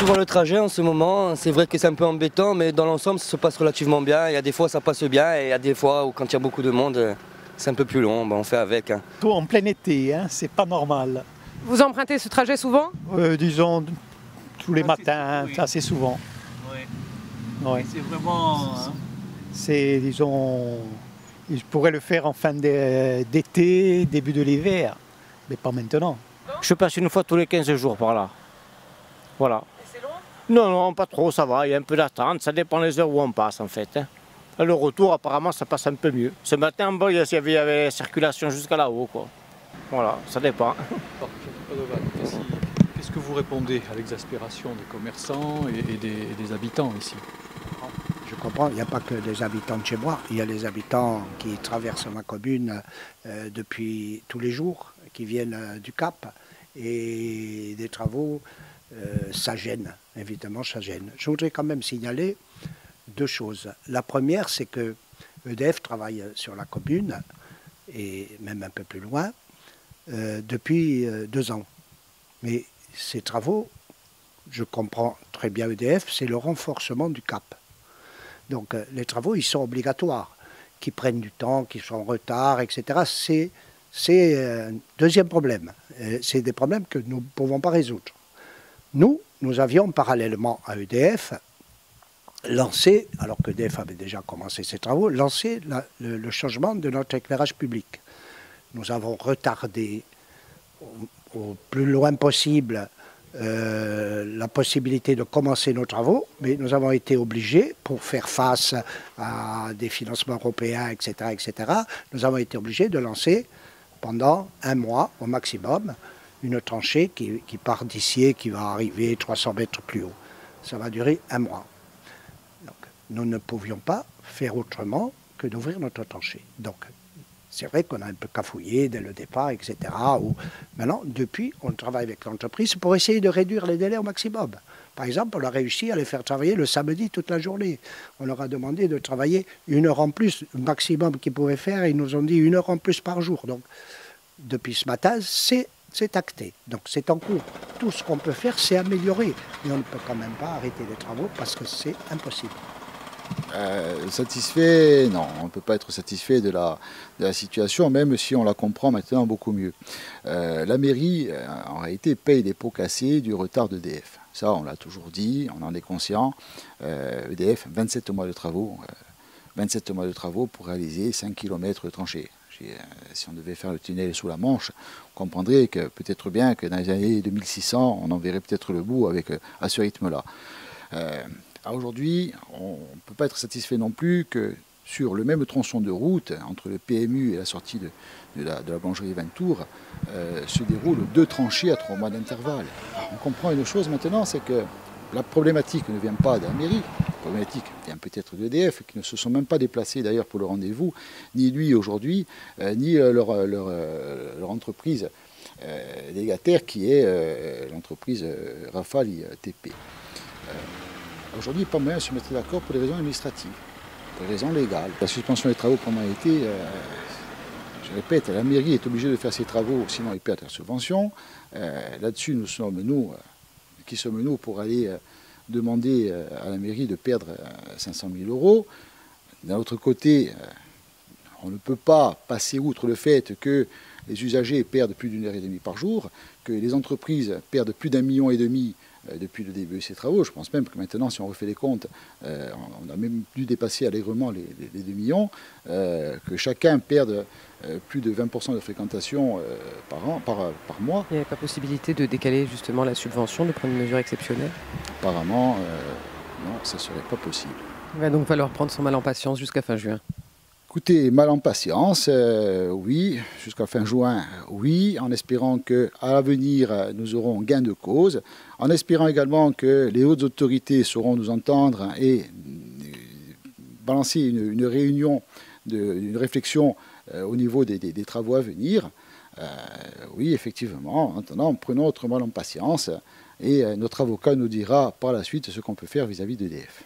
souvent le trajet en ce moment. C'est vrai que c'est un peu embêtant, mais dans l'ensemble, ça se passe relativement bien. Il y a des fois, ça passe bien, et il y a des fois où, quand il y a beaucoup de monde, c'est un peu plus long. On fait avec. Tout en plein été, c'est pas normal. Vous empruntez ce trajet souvent? Disons tous les matins, oui. assez souvent. Oui. Ouais. C'est vraiment... C'est, disons, je pourrais le faire en fin d'été, début de l'hiver, mais pas maintenant. Je passe une fois tous les 15 jours par là. Voilà. Et c'est long? Non, non, pas trop, ça va, il y a un peu d'attente, ça dépend des heures où on passe en fait. Le retour, apparemment, ça passe un peu mieux. Ce matin, bon, il y avait la circulation jusqu'à là-haut, quoi. Voilà, ça dépend. Qu'est-ce que vous répondez à l'exaspération des commerçants et des habitants ici? Je comprends, il n'y a pas que des habitants de chez moi, il y a les habitants qui traversent ma commune depuis tous les jours, qui viennent du Cap, et des travaux, ça gêne, évidemment ça gêne. Je voudrais quand même signaler deux choses. La première, c'est que EDF travaille sur la commune, et même un peu plus loin, depuis 2 ans. Mais ces travaux, je comprends très bien EDF, c'est le renforcement du Cap. Donc les travaux, ils sont obligatoires, qui prennent du temps, qui sont en retard, etc. C'est un deuxième problème. C'est des problèmes que nous ne pouvons pas résoudre. Nous avions parallèlement à EDF lancé, alors que EDF avait déjà commencé ses travaux, lancé le changement de notre éclairage public. Nous avons retardé au plus loin possible la possibilité de commencer nos travaux, mais nous avons été obligés, pour faire face à des financements européens, etc., nous avons été obligés de lancer pendant 1 mois au maximum une tranchée qui part d'ici et qui va arriver 300 mètres plus haut. Ça va durer 1 mois. Donc, nous ne pouvions pas faire autrement que d'ouvrir notre tranchée. Donc, c'est vrai qu'on a un peu cafouillé dès le départ, etc. Maintenant, depuis, on travaille avec l'entreprise pour essayer de réduire les délais au maximum. Par exemple, on a réussi à les faire travailler le samedi toute la journée. On leur a demandé de travailler 1 heure en plus, le maximum qu'ils pouvaient faire. Ils nous ont dit 1 heure en plus par jour. Donc, depuis ce matin, c'est acté. Donc, c'est en cours. Tout ce qu'on peut faire, c'est améliorer. Mais on ne peut quand même pas arrêter les travaux parce que c'est impossible. Satisfait, non, on ne peut pas être satisfait de la situation, même si on la comprend maintenant beaucoup mieux. La mairie, en réalité, paye les pots cassés du retard d'EDF. Ça, on l'a toujours dit, on en est conscient. EDF, 27 mois de travaux. 27 mois de travaux pour réaliser 5 km de tranchées. Si on devait faire le tunnel sous la Manche, on comprendrait que peut-être bien que dans les années 2600, on en verrait peut-être le bout à ce rythme-là. Aujourd'hui, on ne peut pas être satisfait non plus que sur le même tronçon de route, entre le PMU et la sortie de la boulangerie Ventour, se déroulent 2 tranchées à 3 mois d'intervalle. On comprend une chose maintenant, c'est que la problématique ne vient pas de la mairie, la problématique vient peut-être de EDF, qui ne se sont même pas déplacés d'ailleurs pour le rendez-vous, ni lui aujourd'hui, ni leur entreprise légataire qui est l'entreprise Rafale ITP. Aujourd'hui, pas moyen de se mettre d'accord pour des raisons administratives, pour des raisons légales. La suspension des travaux pendant l'été, je répète, la mairie est obligée de faire ses travaux, sinon elle perd la subvention. Là-dessus, qui sommes-nous pour aller demander à la mairie de perdre 500 000 euros. D'un autre côté, on ne peut pas passer outre le fait que les usagers perdent plus d'1 heure et demie par jour, que les entreprises perdent plus d'1,5 million depuis le début de ces travaux. Je pense même que maintenant, si on refait les comptes, on a même dû dépasser allègrement les 2 millions, que chacun perde plus de 20% de fréquentation par mois. Il n'y avait pas possibilité de décaler justement la subvention, de prendre une mesure exceptionnelle? Apparemment, non, ça ne serait pas possible. Il va donc falloir prendre son mal en patience jusqu'à fin juin. Écoutez, mal en patience, oui, jusqu'à fin juin, oui, en espérant qu'à l'avenir, nous aurons gain de cause, en espérant également que les hautes autorités sauront nous entendre et balancer une réunion, une réflexion au niveau des travaux à venir. Oui, effectivement, maintenant, prenons notre mal en patience et notre avocat nous dira par la suite ce qu'on peut faire vis-à-vis d'EDF.